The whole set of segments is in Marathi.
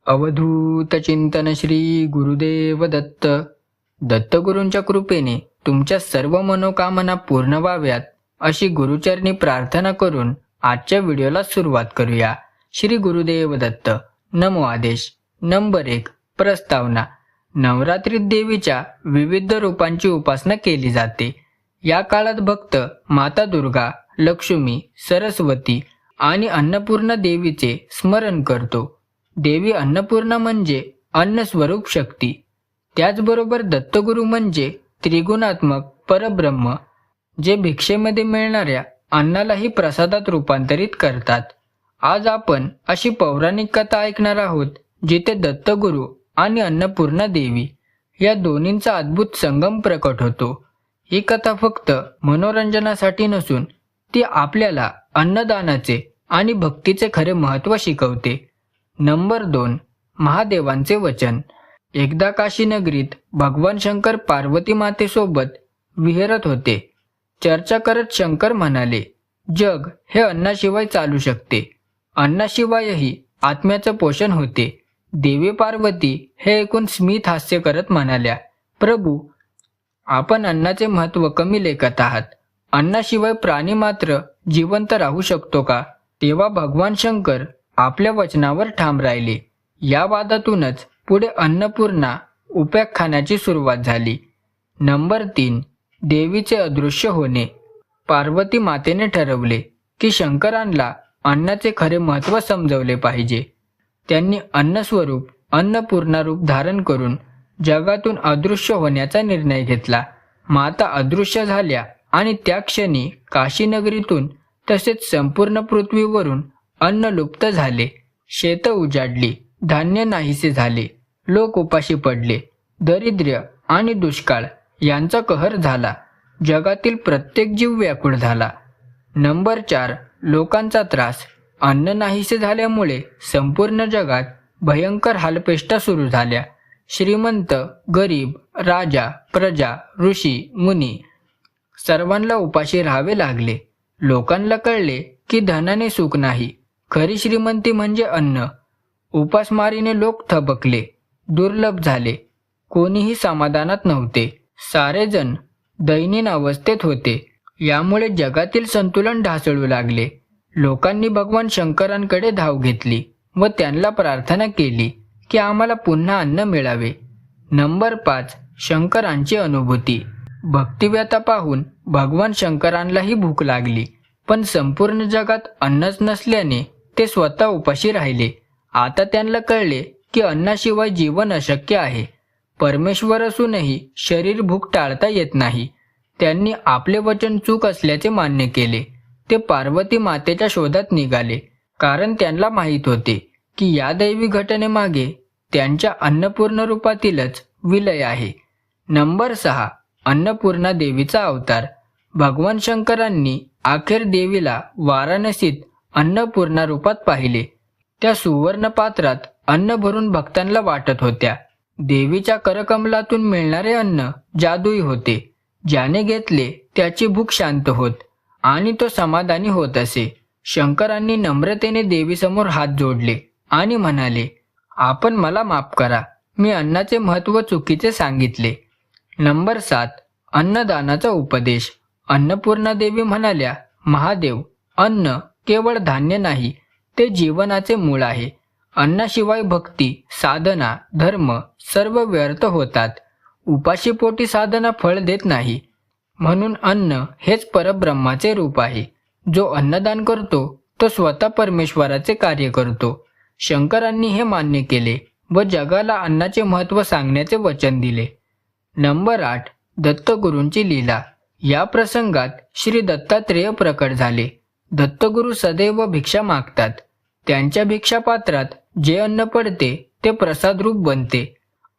अवधूत चिंतन श्री गुरुदेव दत्त. दत्तगुरूंच्या कृपेने तुमच्या सर्व मनोकामना पूर्ण व्हाव्यात अशी गुरुचरणी प्रार्थना करून आजच्या व्हिडिओला सुरुवात करूया. श्री गुरुदेव दत्त. नमो आदेश. नंबर 1. प्रस्तावना. नवरात्रीत देवीच्या विविध रूपांची उपासना केली जाते. या काळात भक्त माता दुर्गा, लक्ष्मी, सरस्वती आणि अन्नपूर्णा देवीचे स्मरण करतो. देवी अन्नपूर्णा म्हणजे अन्नस्वरूप शक्ती. त्याचबरोबर दत्तगुरू म्हणजे त्रिगुणात्मक परब्रह्म, जे भिक्षेमध्ये मिळणाऱ्या अन्नालाही प्रसादात रूपांतरित करतात. आज आपण अशी पौराणिक कथा ऐकणार आहोत जिथे दत्तगुरू आणि अन्नपूर्णा देवी या दोन्हींचा अद्भुत संगम प्रकट होतो. ही कथा फक्त मनोरंजनासाठी नसून ती आपल्याला अन्नदानाचे आणि भक्तीचे खरे महत्त्व शिकवते. नंबर 2. महादेवांचे वचन. एकदा काशी नगरीत भगवान शंकर पार्वती मातेसोबत विहरत होते. चर्चा करत शंकर म्हणाले, जग हे अन्नाशिवाय चालू शकते. अन्नाशिवायही आत्म्याचं पोषण होते. देवी पार्वती हे ऐकून स्मित हास्य करत म्हणाल्या, प्रभू, आपण अन्नाचे महत्त्व कमी लेखत आहात. अन्नाशिवाय प्राणी मात्र जिवंत राहू शकतो का? तेव्हा भगवान शंकर आपल्या वचनावर ठाम राहिले. या वादातूनच पुढे अन्नपूर्णा उपाख्यानाची सुरुवात झाली. नंबर 3. देवीचे अदृश्य होणे. पार्वती मातेने ठरवले की शंकरांना अन्नाचे खरे महत्त्व समजवले पाहिजे. त्यांनी अन्नस्वरूप अन्नपूर्णा रूप धारण करून जगातून अदृश्य होण्याचा निर्णय घेतला. माता अदृश्य झाल्या आणि त्या क्षणी काशीनगरीतून तसेच संपूर्ण पृथ्वीवरून अन्न लुप्त झाले. शेतं उजाडली, धान्य नाहीसे झाले, लोक उपाशी पडले. दारिद्र्य आणि दुष्काळ यांचा कहर झाला. जगातील प्रत्येक जीव व्याकुळ झाला. नंबर 4. लोकांचा त्रास. अन्न नाहीसे झाल्यामुळे संपूर्ण जगात भयंकर हालपेष्टा सुरू झाल्या. श्रीमंत, गरीब, राजा, प्रजा, ऋषी, मुनी सर्वांना उपाशी राहावे लागले. लोकांना कळले की धनाने सुख नाही, खरी श्रीमंती म्हणजे अन्न. उपासमारीने लोक थबकले, दुर्लभ झाले. कोणीही समाधानात नव्हते. सारेजण दैनीन अवस्थेत होते. यामुळे जगातील संतुलन ढासळू लागले. लोकांनी भगवान शंकरांकडे धाव घेतली व त्यांना प्रार्थना केली की आम्हाला पुन्हा अन्न मिळावे. नंबर 5. शंकरांची अनुभूती. भक्तिव्यथा पाहून भगवान शंकरांनाही भूक लागली, पण संपूर्ण जगात अन्नच नसल्याने ते स्वतः उपाशी राहिले. आता त्यांना कळले की अन्नाशिवाय जीवन अशक्य आहे. परमेश्वर असूनही शरीर भूक टाळता येत नाही. त्यांनी आपले वचन चूक असल्याचे मान्य केले. ते पार्वती मातेच्या शोधात निघाले, कारण त्यांना माहीत होते की या दैवी घटनेमागे त्यांच्या अन्नपूर्ण रूपातीलच विलय आहे. नंबर 6. अन्नपूर्णा देवीचा अवतार. भगवान शंकरांनी अखेर देवीला वाराणसीत अन्नपूर्णा रूपात पाहिले. त्या सुवर्ण पात्रात अन्न भरून भक्तांना वाटत होत्या. देवीच्या करकमलातून मिळणारे अन्न जादुई होते. ज्याने घेतले त्याची भूक शांत होत आणि तो समाधानी होत असे. शंकरांनी नम्रतेने देवीसमोर हात जोडले आणि म्हणाले, आपण मला माफ करा, मी अन्नाचे महत्त्व चुकीचे सांगितले. नंबर 7. अन्नदानाचा उपदेश. अन्नपूर्णा देवी म्हणाल्या, महादेव, अन्न केवळ धान्य नाही, ते जीवनाचे मूळ आहे. अन्नाशिवाय भक्ती, साधना, धर्म सर्व व्यर्थ होतात. उपाशीपोटी साधना फळ देत नाही. म्हणून अन्न हेच परब्रह्माचे रूप आहे. जो अन्नदान करतो तो स्वतः परमेश्वराचे कार्य करतो. शंकरांनी हे मान्य केले व जगाला अन्नाचे महत्त्व सांगण्याचे वचन दिले. नंबर 8. दत्तगुरूंची लीला. या प्रसंगात श्री दत्तात्रेय प्रकट झाले. दत्तगुरू सदैव भिक्षा मागतात. त्यांच्या भिक्षापात्रात जे अन्न पडते ते प्रसाद रूप बनते.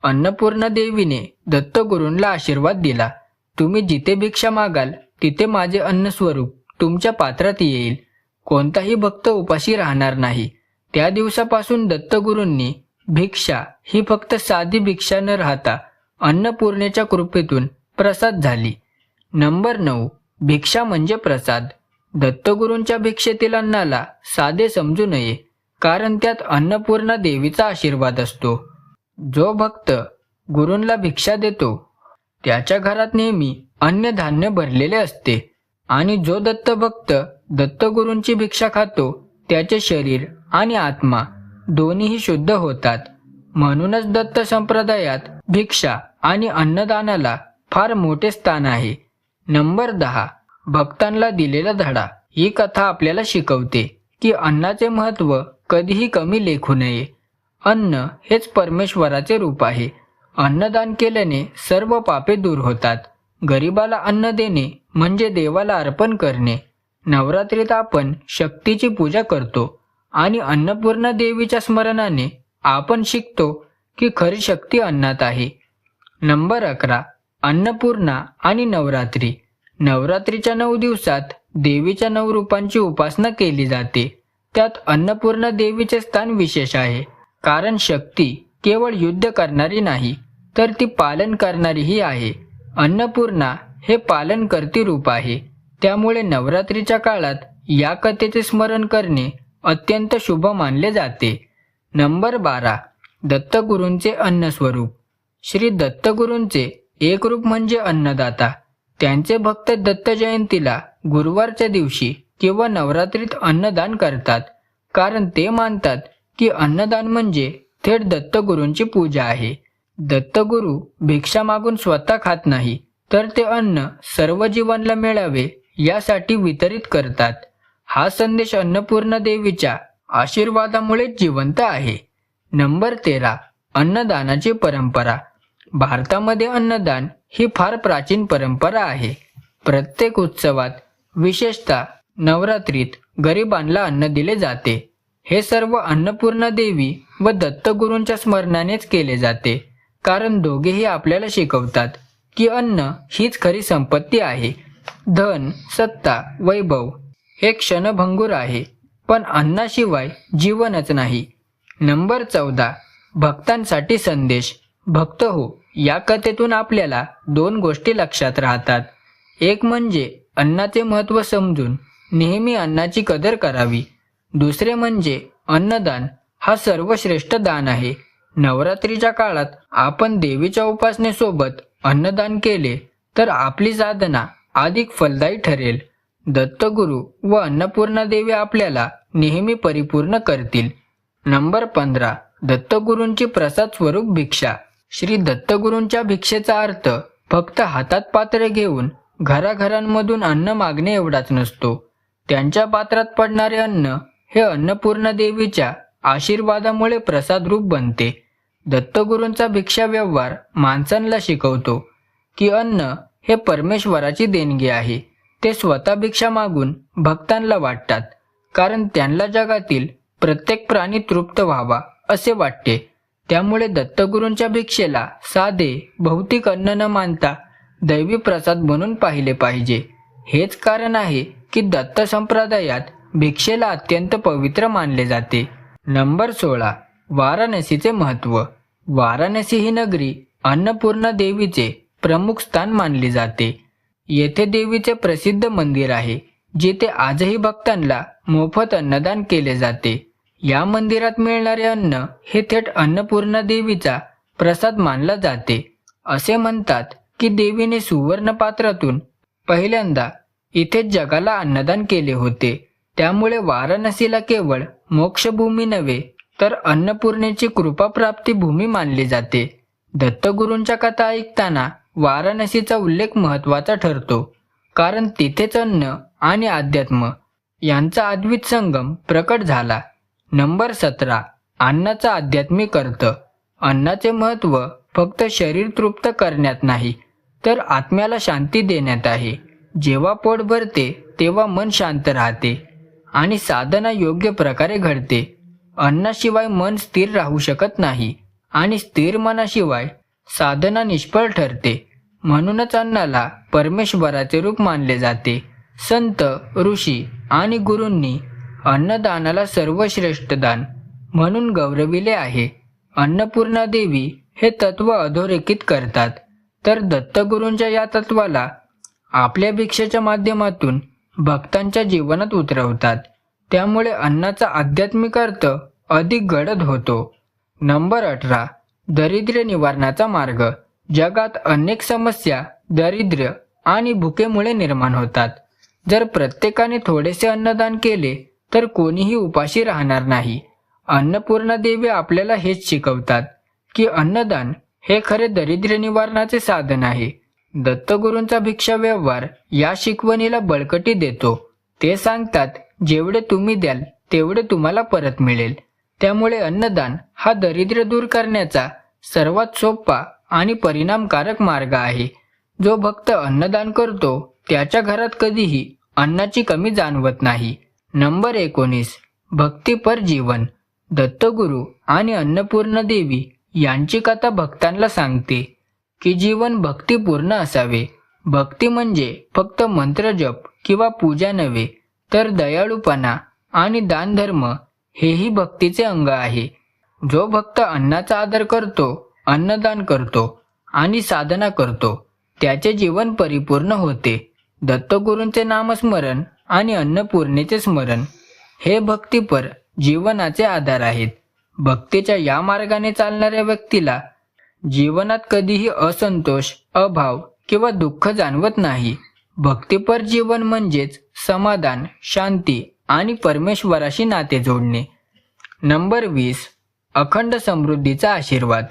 अन्नपूर्णा देवीने दत्तगुरूंना आशीर्वाद दिला, तुम्ही जिथे भिक्षा मागाल तिथे माझे अन्नस्वरूप तुमच्या पात्रात येईल. कोणताही भक्त उपाशी राहणार नाही. त्या दिवसापासून दत्तगुरूंनी भिक्षा ही फक्त साधी भिक्षा न राहता अन्नपूर्णेच्या कृपेतून प्रसाद झाली. नंबर 9. भिक्षा म्हणजे प्रसाद. दत्तगुरूंच्या भिक्षेतील अन्नाला साधे समजू नये, कारण त्यात अन्नपूर्णा देवीचा आशीर्वाद असतो. जो भक्त गुरूंना भिक्षा देतो त्याच्या घरात नेहमी अन्नधान्य भरलेले असते आणि जो दत्तभक्त दत्तगुरूंची भिक्षा खातो त्याचे शरीर आणि आत्मा दोन्हीही शुद्ध होतात. म्हणूनच दत्त संप्रदायात भिक्षा आणि अन्नदानाला फार मोठे स्थान आहे. नंबर 10. भक्तांना दिलेला धडा. ही कथा आपल्याला शिकवते की अन्नाचे महत्त्व कधीही कमी लेखू नये. अन्न हेच परमेश्वराचे रूप आहे. अन्नदान केल्याने सर्व पापे दूर होतात. गरिबाला अन्न देणे म्हणजे देवाला अर्पण करणे. नवरात्रीत आपण शक्तीची पूजा करतो आणि अन्नपूर्णा देवीच्या स्मरणाने आपण शिकतो की खरी शक्ती अन्नात आहे. नंबर 11. अन्नपूर्णा आणि नवरात्री. नवरात्रीच्या 9 दिवसात देवीच्या 9 रूपांची उपासना केली जाते. त्यात अन्नपूर्णा देवीचे स्थान विशेष आहे. कारण शक्ती केवळ युद्ध करणारी नाही तर ती पालन करणारीही आहे. अन्नपूर्णा हे पालन करती रूप आहे. त्यामुळे नवरात्रीच्या काळात या कथेचे स्मरण करणे अत्यंत शुभ मानले जाते. नंबर 12. दत्तगुरूंचे अन्नस्वरूप. श्री दत्तगुरूंचे एक रूप म्हणजे अन्नदाता. त्यांचे भक्त दत्त जयंतीला गुरुवारच्या दिवशी किंवा नवरात्रीत अन्नदान करतात. कारण ते मानतात की अन्नदान म्हणजे थेट दत्तगुरूंची पूजा आहे. दत्तगुरू भिक्षा मागून स्वतः खात नाही तर ते अन्न सर्व जीवांना मिळावे यासाठी वितरित करतात. हा संदेश अन्नपूर्णा देवीच्या आशीर्वादामुळे जिवंत आहे. नंबर 13. अन्नदानाची परंपरा. भारतामध्ये अन्नदान ही फार प्राचीन परंपरा आहे. प्रत्येक उत्सवात विशेषतः नवरात्रीत गरिबांना अन्न दिले जाते. हे सर्व अन्नपूर्णा देवी व दत्तगुरूंच्या स्मरणानेच केले जाते. कारण दोघेही आपल्याला शिकवतात की अन्न हीच खरी संपत्ती आहे. धन, सत्ता, वैभव हे क्षणभंगूर आहे, पण अन्नाशिवाय जीवनच नाही. नंबर 14. भक्तांसाठी संदेश. भक्त हो, या कथेतून आपल्याला 2 गोष्टी लक्षात राहतात. एक म्हणजे अन्नाचे महत्त्व समजून नेहमी अन्नाची कदर करावी. दुसरे म्हणजे अन्नदान हा सर्वश्रेष्ठ दान आहे. नवरात्रीच्या काळात आपण देवीच्या उपासनेसोबत अन्नदान केले तर आपली साधना अधिक फलदायी ठरेल. दत्तगुरू व अन्नपूर्णा देवी आपल्याला नेहमी परिपूर्ण करतील. नंबर 15. दत्तगुरूंची प्रसाद स्वरूप भिक्षा. श्री दत्तगुरूंच्या भिक्षेचा अर्थ फक्त हातात पात्र घेऊन घराघरांमधून अन्न मागणे एवढाच नसतो. त्यांच्या पात्रात पडणारे अन्न हे अन्नपूर्णा देवीच्या आशीर्वादामुळे प्रसाद रूप बनते. दत्तगुरूंचा भिक्षा व्यवहार माणसांना शिकवतो की अन्न हे परमेश्वराची देणगी आहे. ते स्वतः भिक्षा मागून भक्तांना वाटतात कारण त्यांना जगातील प्रत्येक प्राणी तृप्त व्हावा असे वाटते. त्यामुळे दत्तगुरूंच्या भिक्षेला साधे भौतिक अन्न न मानता दैवी प्रसाद म्हणून पाहिले पाहिजे. हेच कारण आहे की दत्त संप्रदायात भिक्षेला अत्यंत पवित्र मानले जाते. नंबर 16. वाराणसीचे महत्त्व. वाराणसी ही नगरी अन्नपूर्णा देवीचे प्रमुख स्थान मानली जाते. येथे देवीचे प्रसिद्ध मंदिर आहे जिथे आजही भक्तांना मोफत अन्नदान केले जाते. या मंदिरात मिळणारे अन्न हे थेट अन्नपूर्णा देवीचा प्रसाद मानला जाते. असे म्हणतात की देवीने सुवर्ण पात्रातून पहिल्यांदा इथेच जगाला अन्नदान केले होते. त्यामुळे वाराणसीला केवळ मोक्षभूमी नव्हे तर अन्नपूर्णेची कृपाप्राप्ती भूमी मानली जाते. दत्तगुरूंच्या कथा ऐकताना वाराणसीचा उल्लेख महत्त्वाचा ठरतो कारण तिथेच अन्न आणि अध्यात्म यांचा अद्वित संगम प्रकट झाला. नंबर 17. अन्नाचा आध्यात्मिक अर्थ. अन्नाचे महत्त्व फक्त शरीर तृप्त करण्यात नाही तर आत्म्याला शांती देण्यात आहे. जेव्हा पोट भरते तेव्हा मन शांत राहते आणि साधना योग्य प्रकारे घडते. अन्नाशिवाय मन स्थिर राहू शकत नाही आणि स्थिर मनाशिवाय साधना निष्फळ ठरते. म्हणूनच अन्नाला परमेश्वराचे रूप मानले जाते. संत, ऋषी आणि गुरूंनी अन्नदानाला सर्वश्रेष्ठ दान म्हणून गौरविले आहे. अन्नपूर्णा देवी हे तत्व अधोरेखित करतात तर दत्तगुरूंच्या या तत्वाला आपल्या भिक्षेच्या माध्यमातून भक्तांच्या जीवनात उतरवतात. त्यामुळे अन्नाचा आध्यात्मिक अर्थ अधिक गडद होतो. नंबर 18. दारिद्र्य निवारणाचा मार्ग. जगात अनेक समस्या दारिद्र्य आणि भुकेमुळे निर्माण होतात. जर प्रत्येकाने थोडेसे अन्नदान केले तर कोणीही उपाशी राहणार नाही. अन्नपूर्णा देवी आपल्याला हेच शिकवतात की अन्नदान हे खरे दारिद्र्य निवारणाचे साधन आहे. दत्तगुरूंचा भिक्षा व्यवहार या शिकवणीला बळकटी देतो. ते सांगतात, जेवढे तुम्ही द्याल तेवढे तुम्हाला परत मिळेल. त्यामुळे अन्नदान हा दारिद्र्य दूर करण्याचा सर्वात सोपा आणि परिणामकारक मार्ग आहे. जो भक्त अन्नदान करतो त्याच्या घरात कधीही अन्नाची कमी जाणवत नाही. नंबर 19. भक्तीपर जीवन. दत्तगुरू आणि अन्नपूर्णा देवी यांची कथा भक्तांना सांगते की जीवन भक्तिपूर्ण असावे. भक्ती म्हणजे फक्त मंत्रजप किंवा पूजा नव्हे, तर दयाळूपणा आणि दानधर्म हेही भक्तीचे अंग आहे. जो भक्त अन्नाचा आदर करतो, अन्नदान करतो आणि साधना करतो, त्याचे जीवन परिपूर्ण होते. दत्तगुरूंचे नामस्मरण आणि अन्नपूर्णेचे स्मरण हे भक्तीपर जीवनाचे आधार आहेत. भक्तीच्या या मार्गाने चालणाऱ्या व्यक्तीला जीवनात कधीही असंतोष, अभाव किंवा दुःख जाणवत नाही. भक्तीपर जीवन म्हणजेच समाधान, शांती आणि परमेश्वराशी नाते जोडणे. नंबर 20. अखंड समृद्धीचा आशीर्वाद.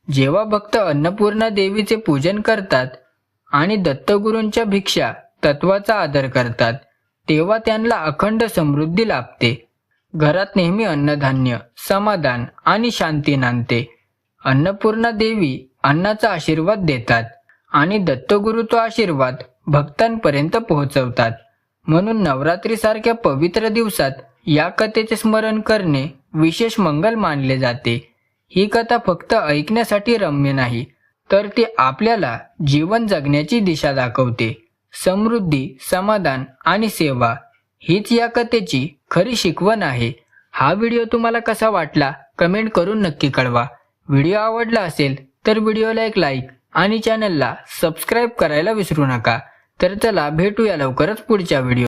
जेव्हा भक्त अन्नपूर्णा देवीचे पूजन करतात आणि दत्तगुरूंच्या भिक्षा तत्वाचा आदर करतात, तेव्हा त्यांना अखंड समृद्धी लाभते. घरात नेहमी अन्नधान्य, समाधान आणि शांती नांदते. अन्नपूर्णा देवी अन्नाचा आशीर्वाद देतात आणि दत्तगुरू तो आशीर्वाद भक्तांपर्यंत पोहोचवतात. म्हणून नवरात्रीसारख्या पवित्र दिवसात या कथेचे स्मरण करणे विशेष मंगल मानले जाते. ही कथा फक्त ऐकण्यासाठी रम्य नाही, तर ती आपल्याला जीवन जगण्याची दिशा दाखवते. समृद्धी, समाधान आणि सेवा हीच या कथेची खरी शिकवण आहे. हा व्हिडिओ तुम्हाला कसा वाटला कमेंट करून नक्की कळवा. व्हिडिओ आवडला असेल तर व्हिडिओला एक लाईक आणि चॅनलला सबस्क्राईब करायला विसरू नका. तर चला भेटूया लवकरच पुढच्या व्हिडिओ.